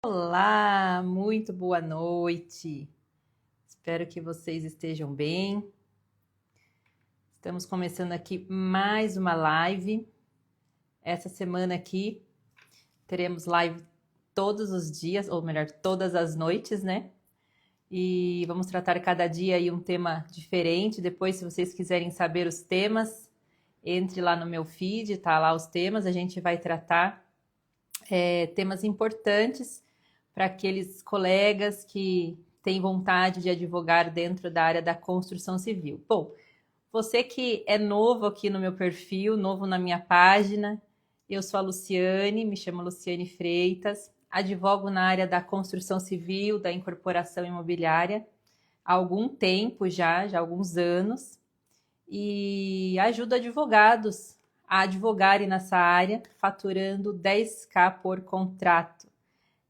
Olá, muito boa noite. Espero que vocês estejam bem. Estamos começando aqui mais uma live. Essa semana aqui teremos live todos os dias, ou melhor, todas as noites, né? E vamos tratar cada dia aí um tema diferente. Depois, se vocês quiserem saber os temas, entre lá no meu feed, tá lá os temas. A gente vai tratar temas importantes para aqueles colegas que têm vontade de advogar dentro da área da construção civil. Bom, você que é novo aqui no meu perfil, novo na minha página, eu sou a Luciane, me chamo Luciane Freitas, advogo na área da construção civil, da incorporação imobiliária, há algum tempo já há alguns anos, e ajudo advogados a advogarem nessa área, faturando 10K por contrato.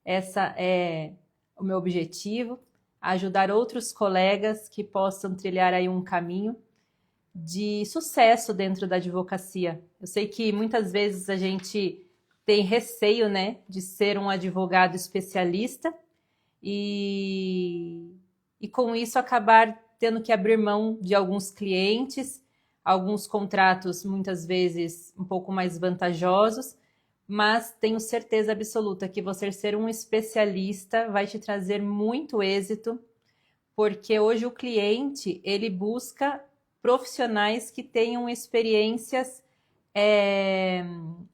Essa é o meu objetivo, ajudar outros colegas que possam trilhar aí um caminho de sucesso dentro da advocacia. Eu sei que muitas vezes a gente tem receio, né, de ser um advogado especialista e com isso acabar tendo que abrir mão de alguns clientes, alguns contratos muitas vezes um pouco mais vantajosos, mas tenho certeza absoluta que você ser um especialista vai te trazer muito êxito, porque hoje o cliente, ele busca profissionais que tenham experiências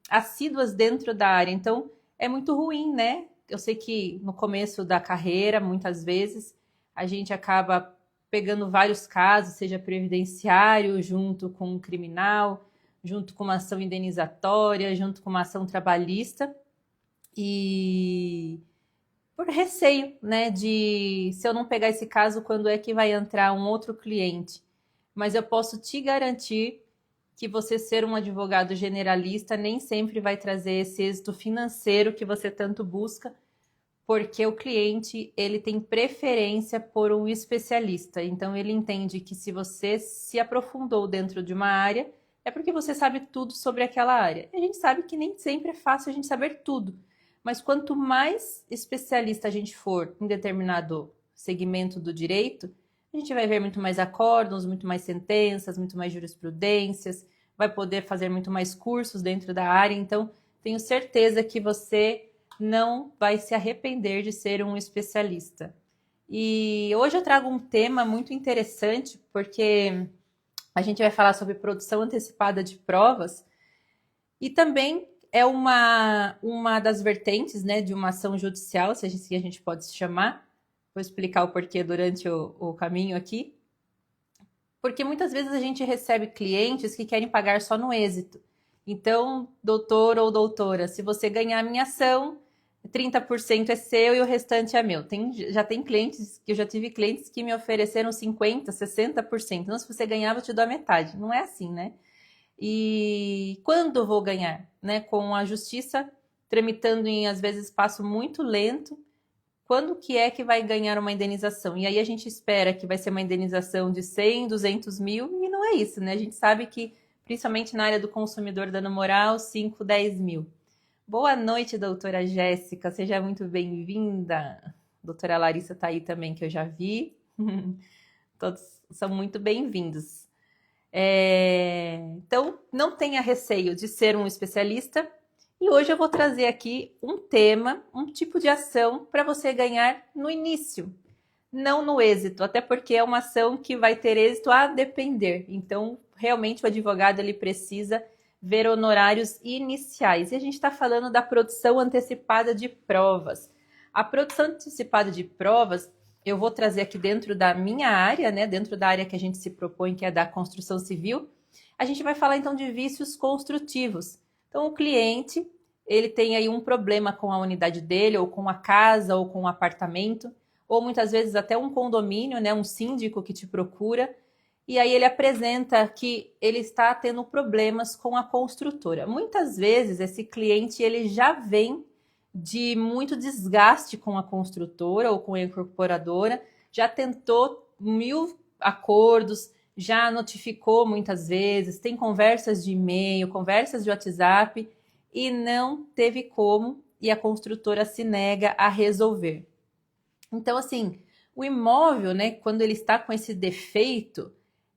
assíduas dentro da área. Então, é muito ruim, né? Eu sei que no começo da carreira, muitas vezes, a gente acaba pegando vários casos, seja previdenciário, junto com um criminal, junto com uma ação indenizatória, junto com uma ação trabalhista, e por receio, né, de se eu não pegar esse caso, quando é que vai entrar um outro cliente? Mas eu posso te garantir que você ser um advogado generalista nem sempre vai trazer esse êxito financeiro que você tanto busca, porque o cliente, ele tem preferência por um especialista. Então, ele entende que se você se aprofundou dentro de uma área, é porque você sabe tudo sobre aquela área. E a gente sabe que nem sempre é fácil a gente saber tudo. Mas quanto mais especialista a gente for em determinado segmento do direito, a gente vai ver muito mais acórdãos, muito mais sentenças, muito mais jurisprudências, vai poder fazer muito mais cursos dentro da área. Então, tenho certeza que você não vai se arrepender de ser um especialista. E hoje eu trago um tema muito interessante, porque a gente vai falar sobre produção antecipada de provas, e também é uma das vertentes, né, de uma ação judicial, se a gente pode se chamar. Vou explicar o porquê durante o caminho aqui. Porque muitas vezes a gente recebe clientes que querem pagar só no êxito. Então, doutor ou doutora, se você ganhar a minha ação, 30% é seu e o restante é meu. Já tem clientes, que eu já tive clientes que me ofereceram 50%, 60%. Então, se você ganhar, eu te dou a metade. Não é assim, né? E quando eu vou ganhar? Né? Com a justiça tramitando em, às vezes, espaço muito lento, quando que é que vai ganhar uma indenização? E aí a gente espera que vai ser uma indenização de 100, 200 mil, e não é isso, né? A gente sabe que, principalmente na área do consumidor dano moral, 5, 10 mil. Boa noite, doutora Jéssica, seja muito bem-vinda. Doutora Larissa está aí também, que eu já vi. Todos são muito bem-vindos. Então, não tenha receio de ser um especialista. E hoje eu vou trazer aqui um tema, um tipo de ação para você ganhar no início, não no êxito, até porque é uma ação que vai ter êxito a depender. Então, realmente o advogado ele precisa ver honorários iniciais. E a gente está falando da produção antecipada de provas. A produção antecipada de provas, eu vou trazer aqui dentro da minha área, né, dentro da área que a gente se propõe, que é da construção civil. A gente vai falar então de vícios construtivos. Então, o cliente, ele tem aí um problema com a unidade dele, ou com a casa, ou com o apartamento, ou muitas vezes até um condomínio, né, um síndico que te procura, e aí ele apresenta que ele está tendo problemas com a construtora. Muitas vezes esse cliente ele já vem de muito desgaste com a construtora ou com a incorporadora, já tentou 1000 acordos, já notificou muitas vezes, tem conversas de e-mail, conversas de WhatsApp, e não teve como e a construtora se nega a resolver. Então, assim, o imóvel, né, quando ele está com esse defeito,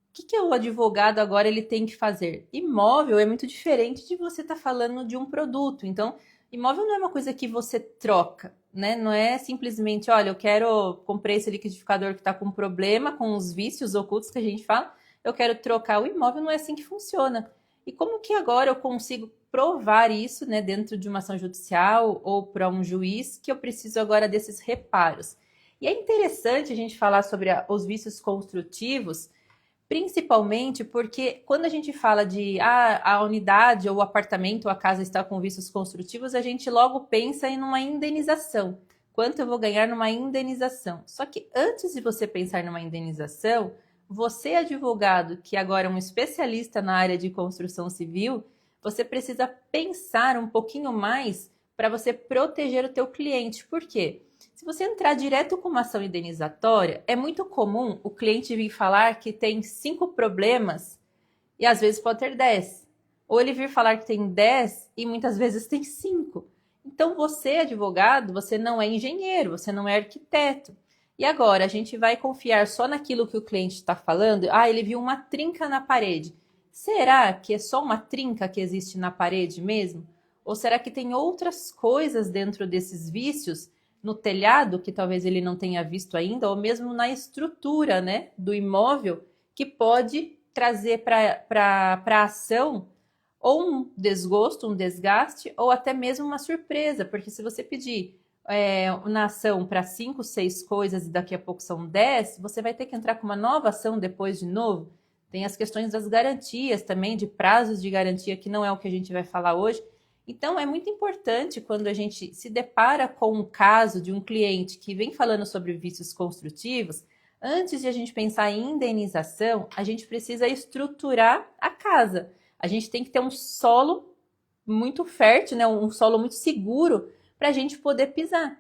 o que o advogado agora ele tem que fazer? Imóvel é muito diferente de você estar falando de um produto. Então, imóvel não é uma coisa que você troca, né? Não é simplesmente, olha, comprei esse liquidificador que está com problema, com os vícios ocultos que a gente fala, eu quero trocar o imóvel, não é assim que funciona. E como que agora eu consigo provar isso, né, dentro de uma ação judicial ou para um juiz, que eu preciso agora desses reparos? E é interessante a gente falar sobre os vícios construtivos, principalmente porque quando a gente fala de a unidade ou o apartamento ou a casa está com vícios construtivos, a gente logo pensa em uma indenização. Quanto eu vou ganhar numa indenização? Só que antes de você pensar numa indenização, você, advogado, que agora é um especialista na área de construção civil, você precisa pensar um pouquinho mais para você proteger o teu cliente. Por quê? Se você entrar direto com uma ação indenizatória, é muito comum o cliente vir falar que tem 5 problemas e às vezes pode ter 10. Ou ele vir falar que tem 10 e muitas vezes tem 5. Então você, advogado, você não é engenheiro, você não é arquiteto. E agora, a gente vai confiar só naquilo que o cliente está falando? Ah, ele viu uma trinca na parede. Será que é só uma trinca que existe na parede mesmo? Ou será que tem outras coisas dentro desses vícios no telhado, que talvez ele não tenha visto ainda, ou mesmo na estrutura, né, do imóvel, que pode trazer para a ação ou um desgosto, um desgaste, ou até mesmo uma surpresa, porque se você pedir na ação para 5, 6 coisas e daqui a pouco são 10, você vai ter que entrar com uma nova ação depois de novo. Tem as questões das garantias também, de prazos de garantia, que não é o que a gente vai falar hoje. Então, é muito importante quando a gente se depara com um caso de um cliente que vem falando sobre vícios construtivos, antes de a gente pensar em indenização, a gente precisa estruturar a casa. A gente tem que ter um solo muito fértil, né? Um solo muito seguro para a gente poder pisar.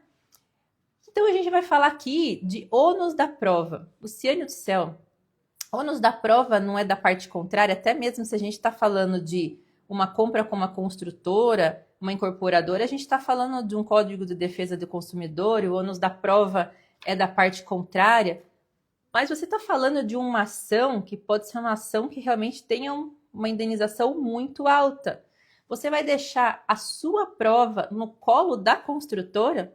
Então, a gente vai falar aqui de ônus da prova. Luciane do céu, ônus da prova não é da parte contrária, até mesmo se a gente está falando de uma compra com uma construtora, uma incorporadora, a gente está falando de um Código de Defesa do Consumidor, e o ônus da prova é da parte contrária, mas você está falando de uma ação que pode ser uma ação que realmente tenha uma indenização muito alta. Você vai deixar a sua prova no colo da construtora?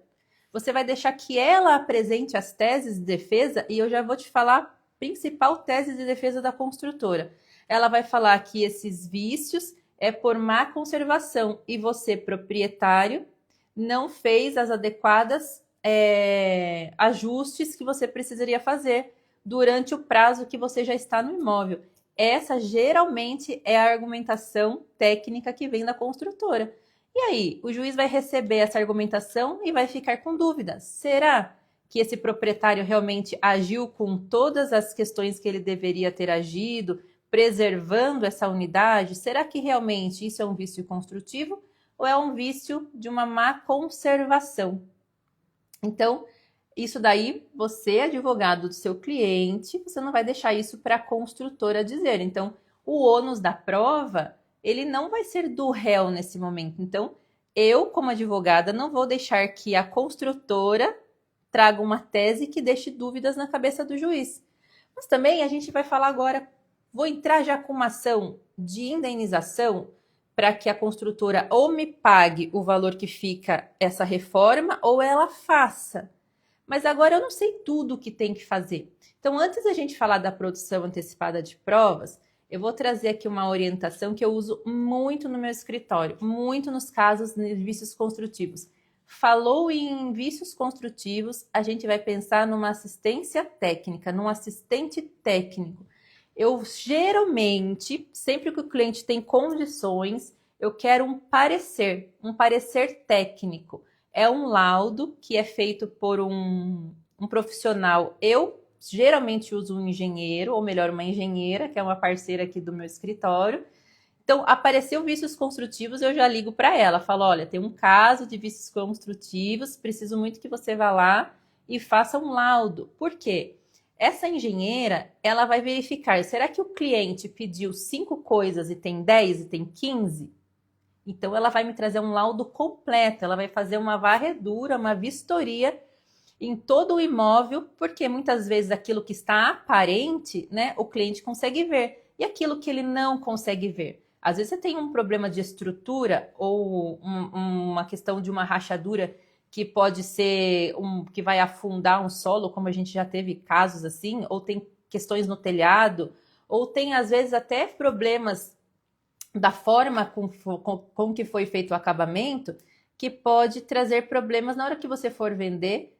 Você vai deixar que ela apresente as teses de defesa? E eu já vou te falar a principal tese de defesa da construtora. Ela vai falar que esses vícios é por má conservação e você, proprietário, não fez as adequadas ajustes que você precisaria fazer durante o prazo que você já está no imóvel. Essa geralmente é a argumentação técnica que vem da construtora. E aí, o juiz vai receber essa argumentação e vai ficar com dúvidas. Será que esse proprietário realmente agiu com todas as questões que ele deveria ter agido, preservando essa unidade? Será que realmente isso é um vício construtivo ou é um vício de uma má conservação? Então, isso daí, você, advogado do seu cliente, você não vai deixar isso para a construtora dizer. Então, o ônus da prova, ele não vai ser do réu nesse momento. Então, eu, como advogada, não vou deixar que a construtora traga uma tese que deixe dúvidas na cabeça do juiz. Mas também a gente vai falar agora, vou entrar já com uma ação de indenização para que a construtora ou me pague o valor que fica essa reforma ou ela faça. Mas agora eu não sei tudo o que tem que fazer. Então, antes da gente falar da produção antecipada de provas, eu vou trazer aqui uma orientação que eu uso muito no meu escritório, muito nos casos de vícios construtivos. Falou em vícios construtivos, a gente vai pensar numa assistência técnica, num assistente técnico. Eu geralmente, sempre que o cliente tem condições, eu quero um parecer técnico. É um laudo que é feito por um profissional. Eu geralmente uso um engenheiro, ou melhor, uma engenheira, que é uma parceira aqui do meu escritório. Então, apareceu vícios construtivos, eu já ligo para ela, falo, olha, tem um caso de vícios construtivos, preciso muito que você vá lá e faça um laudo. Por quê? Essa engenheira, ela vai verificar, será que o cliente pediu 5 coisas e tem 10 e tem 15? Então, ela vai me trazer um laudo completo, ela vai fazer uma varredura, uma vistoria em todo o imóvel, porque muitas vezes aquilo que está aparente, né, o cliente consegue ver, e aquilo que ele não consegue ver. Às vezes você tem um problema de estrutura ou uma questão de uma rachadura que pode ser que vai afundar um solo, como a gente já teve casos assim, ou tem questões no telhado, ou tem às vezes até problemas da forma com que foi feito o acabamento, que pode trazer problemas na hora que você for vender,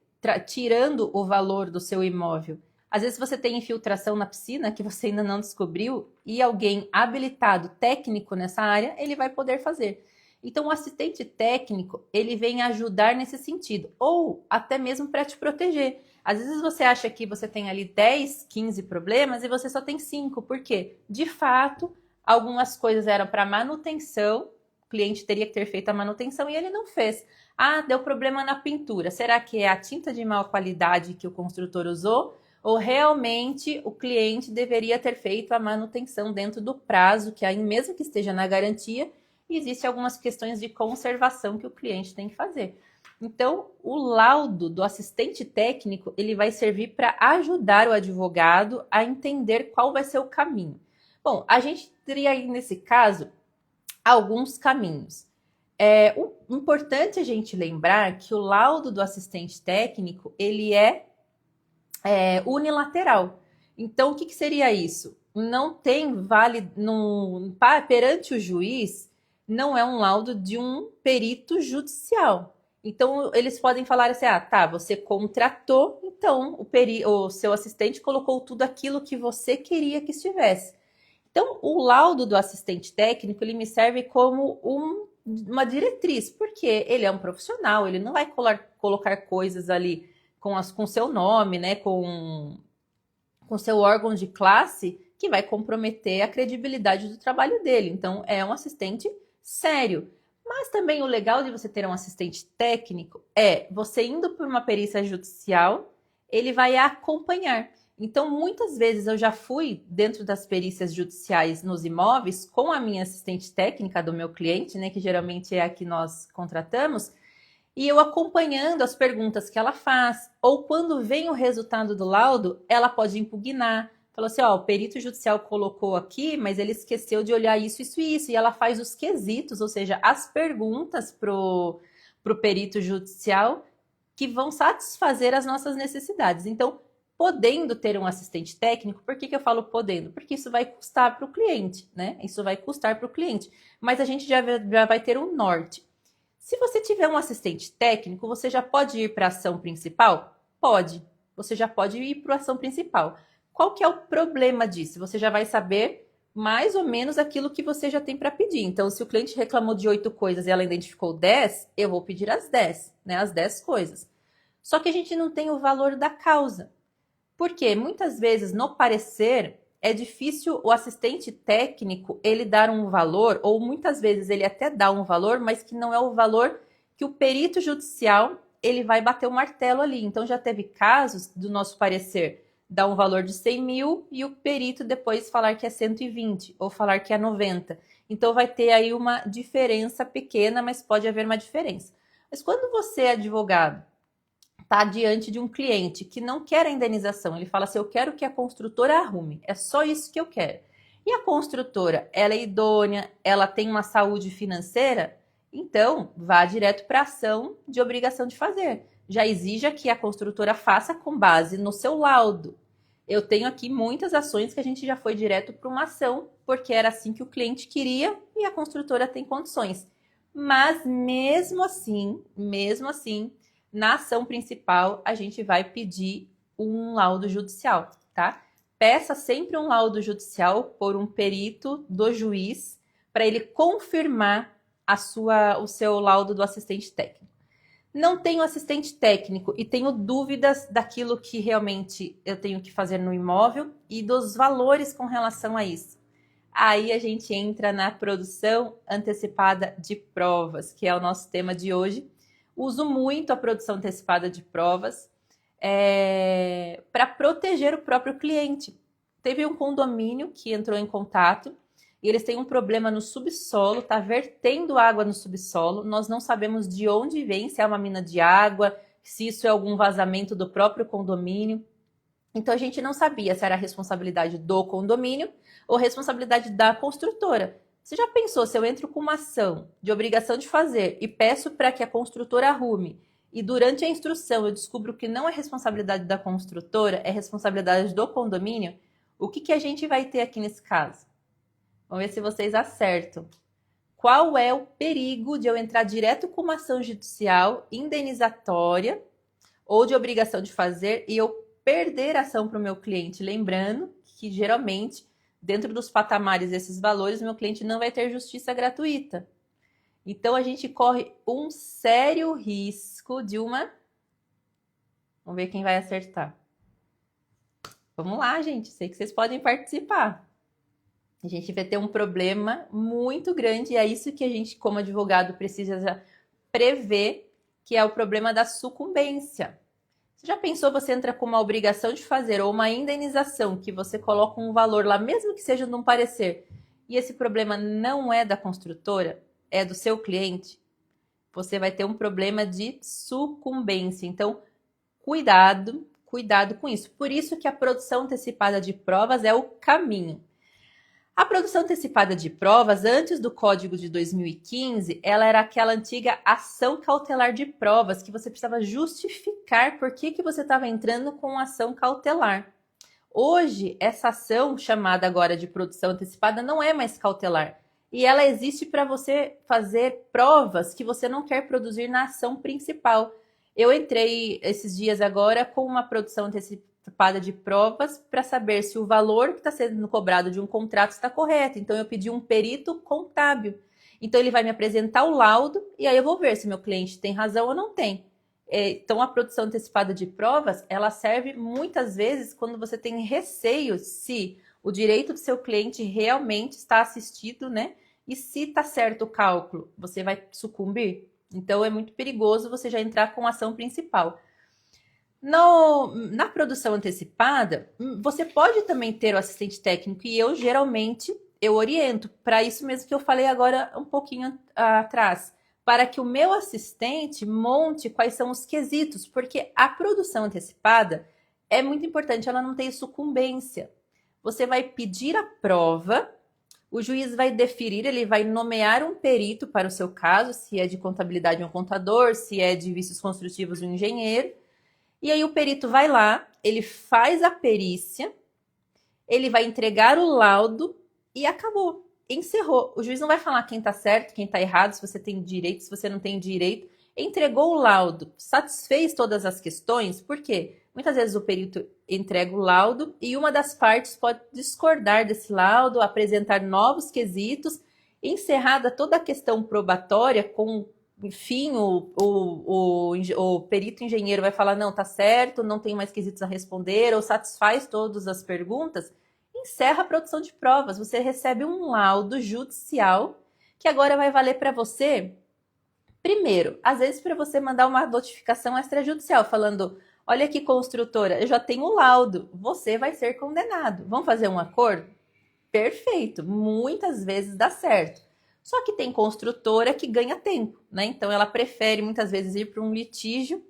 tirando o valor do seu imóvel. Às vezes você tem infiltração na piscina que você ainda não descobriu e alguém habilitado, técnico nessa área, ele vai poder fazer. Então, o assistente técnico, ele vem ajudar nesse sentido, ou até mesmo para te proteger. Às vezes você acha que você tem ali 10, 15 problemas e você só tem 5. Por quê? De fato, algumas coisas eram para manutenção, o cliente teria que ter feito a manutenção e ele não fez. Ah, deu problema na pintura. Será que é a tinta de má qualidade que o construtor usou? Ou realmente o cliente deveria ter feito a manutenção dentro do prazo, que aí mesmo que esteja na garantia, existem algumas questões de conservação que o cliente tem que fazer. Então, o laudo do assistente técnico, ele vai servir para ajudar o advogado a entender qual vai ser o caminho. Bom, a gente teria aí, nesse caso, alguns caminhos. O importante a gente lembrar que o laudo do assistente técnico, ele é unilateral. Então, o que seria isso? Não tem perante o juiz, não é um laudo de um perito judicial. Então, eles podem falar assim, você contratou, então o seu assistente colocou tudo aquilo que você queria que estivesse. Então, o laudo do assistente técnico, ele me serve como uma diretriz, porque ele é um profissional, ele não vai colocar coisas ali com seu nome, né, com seu órgão de classe, que vai comprometer a credibilidade do trabalho dele. Então, é um assistente sério. Mas também o legal de você ter um assistente técnico é você indo por uma perícia judicial, ele vai acompanhar. Então, muitas vezes eu já fui dentro das perícias judiciais nos imóveis com a minha assistente técnica do meu cliente, né, que geralmente é a que nós contratamos, e eu acompanhando as perguntas que ela faz, ou quando vem o resultado do laudo, ela pode impugnar. Falou assim, o perito judicial colocou aqui, mas ele esqueceu de olhar isso, isso e isso. E ela faz os quesitos, ou seja, as perguntas pro perito judicial que vão satisfazer as nossas necessidades. Então, podendo ter um assistente técnico, por que eu falo podendo? Porque isso vai custar para o cliente, né? Isso vai custar para o cliente. Mas a gente já vai ter um norte. Se você tiver um assistente técnico, você já pode ir para a ação principal? Pode. Você já pode ir para a ação principal. Qual que é o problema disso? Você já vai saber mais ou menos aquilo que você já tem para pedir. Então, se o cliente reclamou de 8 coisas e ela identificou 10, eu vou pedir as 10, né? As 10 coisas. Só que a gente não tem o valor da causa. Por quê? Muitas vezes, no parecer, é difícil o assistente técnico ele dar um valor, ou muitas vezes ele até dá um valor, mas que não é o valor que o perito judicial ele vai bater o martelo ali. Então já teve casos do nosso parecer dar um valor de 100 mil e o perito depois falar que é 120 ou falar que é 90. Então vai ter aí uma diferença pequena, mas pode haver uma diferença. Mas quando você é advogado, está diante de um cliente que não quer a indenização, ele fala assim, eu quero que a construtora arrume, é só isso que eu quero. E a construtora, ela é idônea, ela tem uma saúde financeira, então vá direto para a ação de obrigação de fazer. Já exija que a construtora faça com base no seu laudo. Eu tenho aqui muitas ações que a gente já foi direto para uma ação, porque era assim que o cliente queria e a construtora tem condições. Mas mesmo assim, na ação principal, a gente vai pedir um laudo judicial, tá? Peça sempre um laudo judicial por um perito do juiz para ele confirmar o seu laudo do assistente técnico. Não tenho assistente técnico e tenho dúvidas daquilo que realmente eu tenho que fazer no imóvel e dos valores com relação a isso. Aí a gente entra na produção antecipada de provas, que é o nosso tema de hoje. Uso muito a produção antecipada de provas para proteger o próprio cliente. Teve um condomínio que entrou em contato e eles têm um problema no subsolo, tá vertendo água no subsolo. Nós não sabemos de onde vem, se é uma mina de água, se isso é algum vazamento do próprio condomínio. Então a gente não sabia se era responsabilidade do condomínio ou responsabilidade da construtora. Você já pensou se eu entro com uma ação de obrigação de fazer e peço para que a construtora arrume e durante a instrução eu descubro que não é responsabilidade da construtora, é responsabilidade do condomínio? O que a gente vai ter aqui nesse caso? Vamos ver se vocês acertam. Qual é o perigo de eu entrar direto com uma ação judicial indenizatória ou de obrigação de fazer e eu perder a ação para o meu cliente? Lembrando que geralmente, dentro dos patamares desses valores, meu cliente não vai ter justiça gratuita. Então a gente corre um sério risco de uma... Vamos ver quem vai acertar. Vamos lá, gente. Sei que vocês podem participar. A gente vai ter um problema muito grande e é isso que a gente, como advogado, precisa prever, que é o problema da sucumbência. Você já pensou, você entra com uma obrigação de fazer ou uma indenização que você coloca um valor lá, mesmo que seja num parecer, e esse problema não é da construtora, é do seu cliente, você vai ter um problema de sucumbência. Então, cuidado com isso. Por isso que a produção antecipada de provas é o caminho. A produção antecipada de provas, antes do Código de 2015, ela era aquela antiga ação cautelar de provas, que você precisava justificar por que você estava entrando com ação cautelar. Hoje, essa ação, chamada agora de produção antecipada, não é mais cautelar. E ela existe para você fazer provas que você não quer produzir na ação principal. Eu entrei esses dias agora com uma produção antecipada de provas para saber se o valor que está sendo cobrado de um contrato está correto. Então, eu pedi um perito contábil. Então, ele vai me apresentar o laudo e aí eu vou ver se meu cliente tem razão ou não tem. Então, a produção antecipada de provas, ela serve muitas vezes quando você tem receio se o direito do seu cliente realmente está assistido, né? E se está certo o cálculo, você vai sucumbir? Então, é muito perigoso você já entrar com a ação principal. Na produção antecipada, você pode também ter o assistente técnico e eu, geralmente, eu oriento. Para isso mesmo que eu falei agora um pouquinho atrás. Para que o meu assistente monte quais são os quesitos. Porque a produção antecipada é muito importante, ela não tem sucumbência. Você vai pedir a prova, o juiz vai deferir, ele vai nomear um perito para o seu caso, se é de contabilidade um contador, se é de vícios construtivos um engenheiro. E aí o perito vai lá, ele faz a perícia, ele vai entregar o laudo e acabou, encerrou. O juiz não vai falar quem está certo, quem está errado, se você tem direito, se você não tem direito. Entregou o laudo, satisfez todas as questões, por quê? Muitas vezes o perito entrega o laudo e uma das partes pode discordar desse laudo, apresentar novos quesitos, encerrada toda a questão probatória, com, enfim, o perito engenheiro vai falar, não, tá certo, não tem mais quesitos a responder, ou satisfaz todas as perguntas, encerra a produção de provas, você recebe um laudo judicial que agora vai valer para você, primeiro, às vezes para você mandar uma notificação extrajudicial, falando, olha aqui, construtora, eu já tenho o laudo, você vai ser condenado. Vamos fazer um acordo? Perfeito, muitas vezes dá certo. Só que tem construtora que ganha tempo, né? Então ela prefere muitas vezes ir para um litígio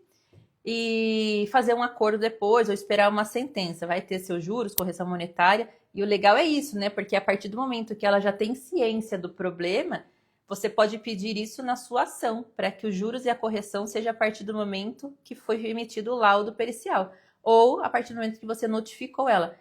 e fazer um acordo depois ou esperar uma sentença. Vai ter seus juros, correção monetária. E o legal é isso, né? Porque a partir do momento que ela já tem ciência do problema, você pode pedir isso na sua ação, para que os juros e a correção seja a partir do momento que foi emitido o laudo pericial, ou a partir do momento que você notificou ela.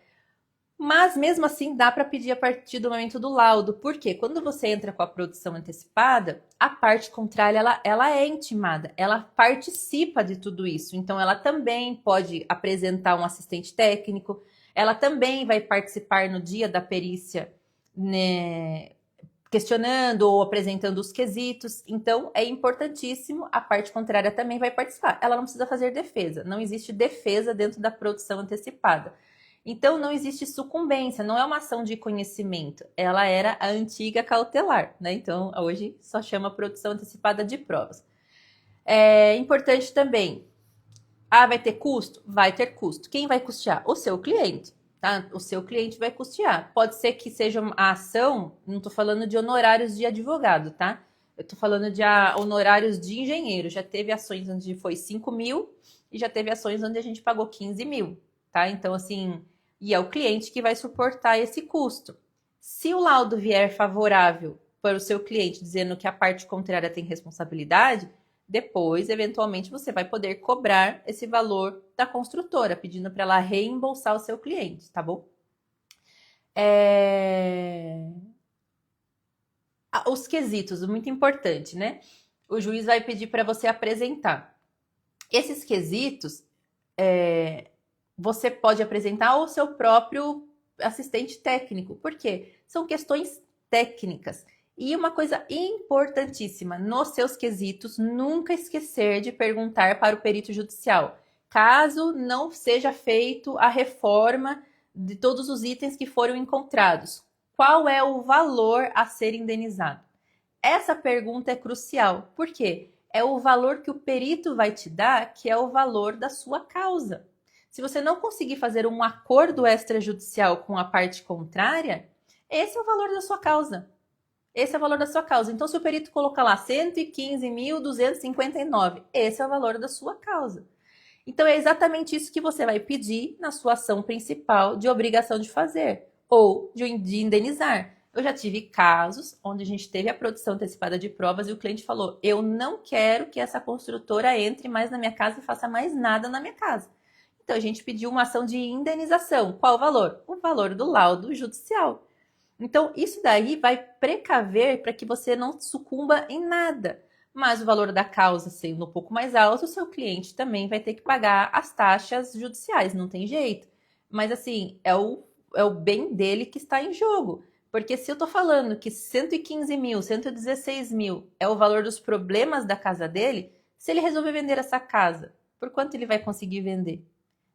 Mas, mesmo assim, dá para pedir a partir do momento do laudo, porque quando você entra com a produção antecipada, a parte contrária, ela é intimada, ela participa de tudo isso. Então, ela também pode apresentar um assistente técnico, ela também vai participar no dia da perícia, né, questionando ou apresentando os quesitos. Então, é importantíssimo, a parte contrária também vai participar. Ela não precisa fazer defesa, não existe defesa dentro da produção antecipada. Então, não existe sucumbência, não é uma ação de conhecimento, ela era a antiga cautelar, né? Então, hoje só chama produção antecipada de provas. É importante também, vai ter custo? Vai ter custo. Quem vai custear? O seu cliente, tá? O seu cliente vai custear. Pode ser que seja a ação, não estou falando de honorários de advogado, tá? Eu estou falando de honorários de engenheiro. Já teve ações onde foi 5 mil e já teve ações onde a gente pagou 15 mil, tá? Então, assim, e é o cliente que vai suportar esse custo. Se o laudo vier favorável para o seu cliente, dizendo que a parte contrária tem responsabilidade, depois, eventualmente, você vai poder cobrar esse valor da construtora, pedindo para ela reembolsar o seu cliente, tá bom? Os quesitos, muito importante, né? O juiz vai pedir para você apresentar. Esses quesitos, você pode apresentar o seu próprio assistente técnico. Por quê? São questões técnicas. E uma coisa importantíssima, nos seus quesitos, nunca esquecer de perguntar para o perito judicial, caso não seja feito a reforma de todos os itens que foram encontrados. Qual é o valor a ser indenizado? Essa pergunta é crucial. Por quê? É o valor que o perito vai te dar, que é o valor da sua causa. Se você não conseguir fazer um acordo extrajudicial com a parte contrária, esse é o valor da sua causa. Esse é o valor da sua causa. Então, se o perito colocar lá 115.259, esse é o valor da sua causa. Então, é exatamente isso que você vai pedir na sua ação principal de obrigação de fazer ou de indenizar. Eu já tive casos onde a gente teve a produção antecipada de provas e o cliente falou: eu não quero que essa construtora entre mais na minha casa e faça mais nada na minha casa. Então, a gente pediu uma ação de indenização. Qual o valor? O valor do laudo judicial. Então, isso daí vai precaver para que você não sucumba em nada. Mas o valor da causa sendo um pouco mais alto, o seu cliente também vai ter que pagar as taxas judiciais, não tem jeito. Mas, assim, é o bem dele que está em jogo. Porque se eu estou falando que 115 mil, 116 mil é o valor dos problemas da casa dele, se ele resolver vender essa casa, por quanto ele vai conseguir vender?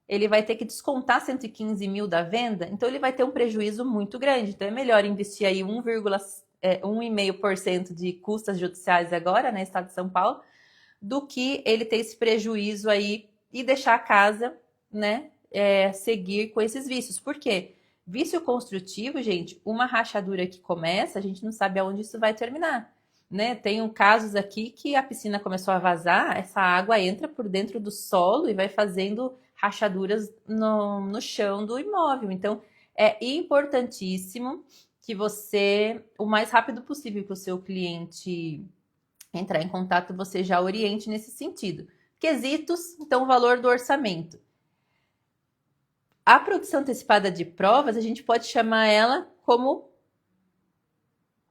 Ele vai ter que descontar 115 mil da venda, então ele vai ter um prejuízo muito grande. Então é melhor investir aí 1,5% de custas judiciais agora, né, Estado de São Paulo, do que ele ter esse prejuízo aí e deixar a casa, né, seguir com esses vícios. Por quê? Vício construtivo, gente, uma rachadura que começa, a gente não sabe aonde isso vai terminar. Né? Tem casos aqui que a piscina começou a vazar, essa água entra por dentro do solo e vai fazendo rachaduras no chão do imóvel. Então, é importantíssimo que você, o mais rápido possível que o seu cliente entrar em contato, você já oriente nesse sentido. Quesitos, então, o valor do orçamento. A produção antecipada de provas, a gente pode chamar ela como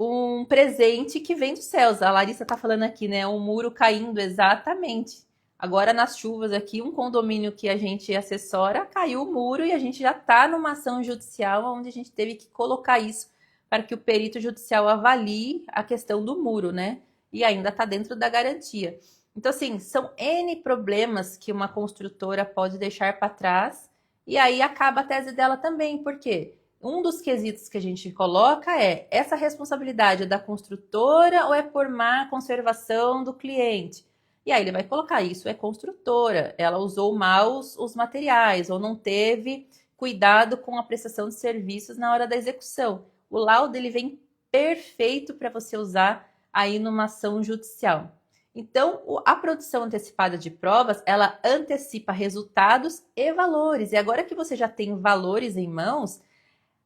um presente que vem dos céus. A Larissa está falando aqui, né? Um muro caindo, exatamente. Agora, nas chuvas aqui, um condomínio que a gente assessora, caiu o muro e a gente já está numa ação judicial onde a gente teve que colocar isso para que o perito judicial avalie a questão do muro, né? E ainda está dentro da garantia. Então, assim, são N problemas que uma construtora pode deixar para trás e aí acaba a tese dela também. Por quê? Um dos quesitos que a gente coloca é: essa responsabilidade é da construtora ou é por má conservação do cliente? E aí ele vai colocar: isso é construtora, ela usou mal os materiais ou não teve cuidado com a prestação de serviços na hora da execução. O laudo ele vem perfeito para você usar aí numa ação judicial. Então, a produção antecipada de provas, ela antecipa resultados e valores. E agora que você já tem valores em mãos,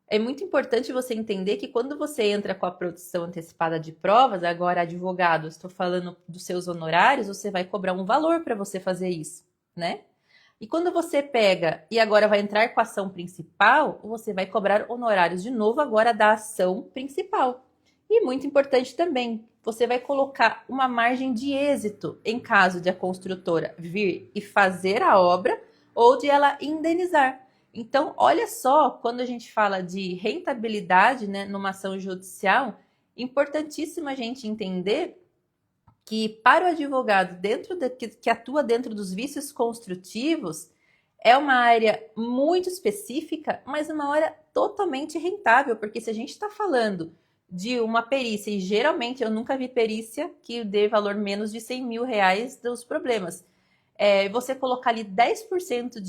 é muito importante você entender que quando você entra com a produção antecipada de provas, agora advogado, estou falando dos seus honorários, você vai cobrar um valor para você fazer isso, né? E quando você pega e agora vai entrar com a ação principal, você vai cobrar honorários de novo agora da ação principal. E muito importante também, você vai colocar uma margem de êxito em caso de a construtora vir e fazer a obra ou de ela indenizar. Então, olha só, quando a gente fala de rentabilidade, né, numa ação judicial, importantíssimo a gente entender que para o advogado que atua dentro dos vícios construtivos, é uma área muito específica, mas uma área totalmente rentável, porque se a gente está falando de uma perícia, e geralmente eu nunca vi perícia que dê valor menos de 100 mil reais dos problemas. você colocar ali 10%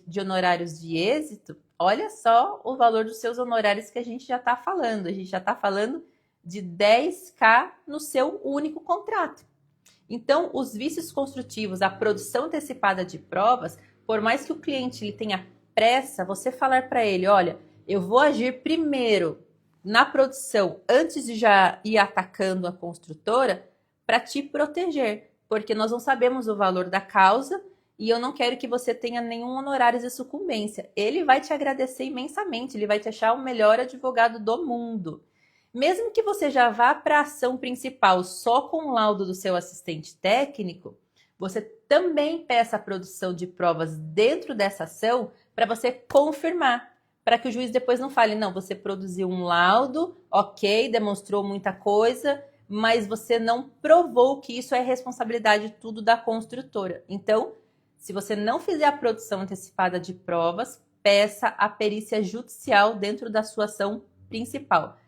de honorários de êxito, olha só o valor dos seus honorários que a gente já está falando. A gente já está falando de 10K no seu único contrato. Então, os vícios construtivos, a produção antecipada de provas, por mais que o cliente ele tenha pressa, você falar para ele, olha, eu vou agir primeiro na produção, antes de já ir atacando a construtora, para te proteger, porque nós não sabemos o valor da causa e eu não quero que você tenha nenhum honorário de sucumbência. Ele vai te agradecer imensamente, ele vai te achar o melhor advogado do mundo. Mesmo que você já vá para a ação principal só com o laudo do seu assistente técnico, você também peça a produção de provas dentro dessa ação para você confirmar, para que o juiz depois não fale, não, você produziu um laudo, ok, demonstrou muita coisa, mas você não provou que isso é responsabilidade tudo da construtora. Então, se você não fizer a produção antecipada de provas, peça a perícia judicial dentro da sua ação principal.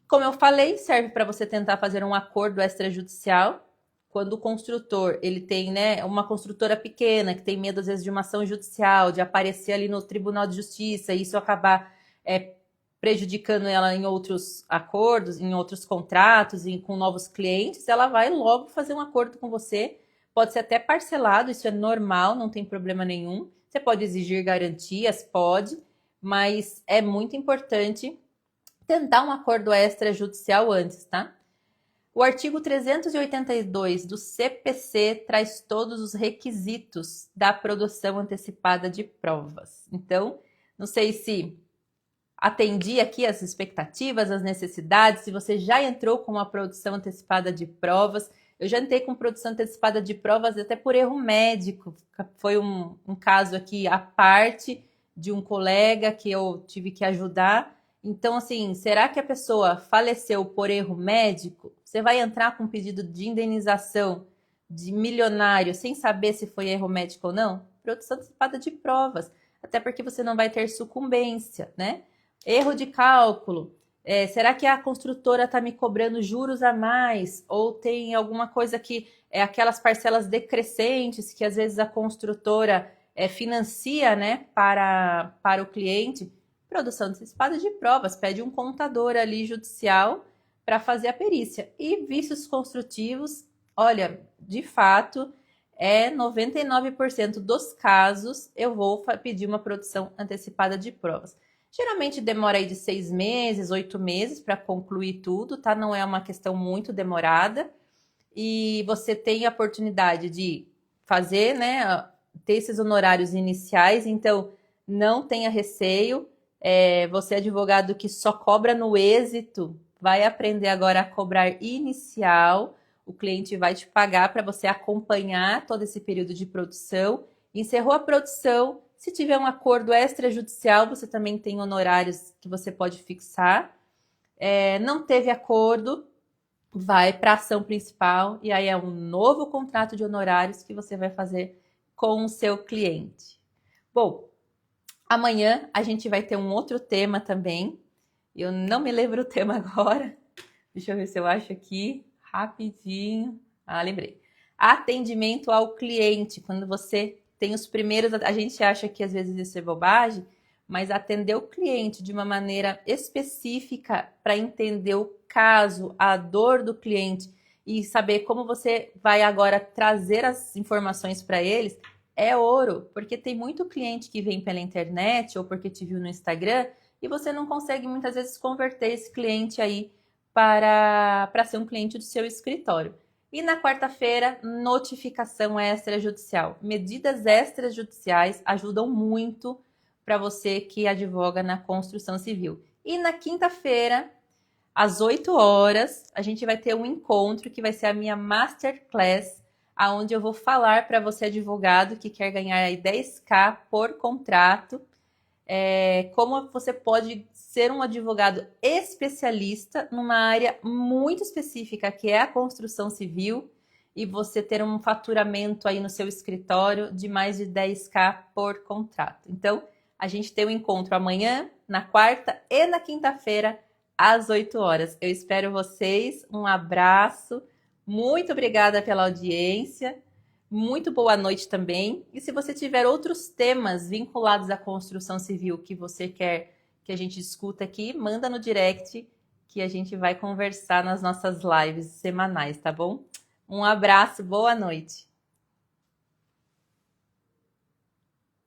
Como eu falei, serve para você tentar fazer um acordo extrajudicial. Quando o construtor ele tem, né, uma construtora pequena que tem medo às vezes de uma ação judicial, de aparecer ali no Tribunal de Justiça e isso acabar prejudicando ela em outros acordos, em outros contratos, com novos clientes, ela vai logo fazer um acordo com você. Pode ser até parcelado, isso é normal, não tem problema nenhum. Você pode exigir garantias, pode, mas é muito importante tentar um acordo extrajudicial antes, tá? O artigo 382 do CPC traz todos os requisitos da produção antecipada de provas. Então, não sei se atendi aqui as expectativas, as necessidades, se você já entrou com a produção antecipada de provas. Eu já entrei com produção antecipada de provas até por erro médico. Foi um caso aqui à parte de um colega que eu tive que ajudar. Então, assim, será que a pessoa faleceu por erro médico? Você vai entrar com um pedido de indenização de milionário sem saber se foi erro médico ou não? Produção antecipada de provas, até porque você não vai ter sucumbência, né? Erro de cálculo. Será que a construtora está me cobrando juros a mais? Ou tem alguma coisa que é aquelas parcelas decrescentes que às vezes a construtora financia, né, para o cliente? Produção antecipada de provas, pede um contador ali judicial para fazer a perícia. E vícios construtivos, olha, de fato, 99% dos casos eu vou pedir uma produção antecipada de provas. Geralmente demora aí de 6 meses, 8 meses para concluir tudo, tá? Não é uma questão muito demorada. E você tem a oportunidade de fazer, né, ter esses honorários iniciais, então não tenha receio. Você, advogado que só cobra no êxito, vai aprender agora a cobrar inicial. O cliente vai te pagar para você acompanhar todo esse período de produção. Encerrou a produção, se tiver um acordo extrajudicial, você também tem honorários que você pode fixar. Não teve acordo, vai para a ação principal e aí é um novo contrato de honorários que você vai fazer com o seu cliente. Bom, amanhã a gente vai ter um outro tema também. Eu não me lembro o tema agora. Deixa eu ver se eu acho aqui rapidinho. Lembrei. Atendimento ao cliente. Quando você tem os primeiros... A gente acha que às vezes isso é bobagem, mas atender o cliente de uma maneira específica para entender o caso, a dor do cliente e saber como você vai agora trazer as informações para eles é ouro, porque tem muito cliente que vem pela internet ou porque te viu no Instagram e você não consegue muitas vezes converter esse cliente aí para ser um cliente do seu escritório. E na quarta-feira, notificação extrajudicial. Medidas extrajudiciais ajudam muito para você que advoga na construção civil. E na quinta-feira, às 8 horas, a gente vai ter um encontro que vai ser a minha Masterclass, onde eu vou falar para você, advogado, que quer ganhar aí 10K por contrato, como você pode ser um advogado especialista numa área muito específica, que é a construção civil, e você ter um faturamento aí no seu escritório de mais de 10K por contrato. Então, a gente tem um encontro amanhã, na quarta e na quinta-feira, às 8 horas. Eu espero vocês. Um abraço. Muito obrigada pela audiência. Muito boa noite também. E se você tiver outros temas vinculados à construção civil que você quer que a gente discuta aqui, manda no direct que a gente vai conversar nas nossas lives semanais, tá bom? Um abraço, boa noite.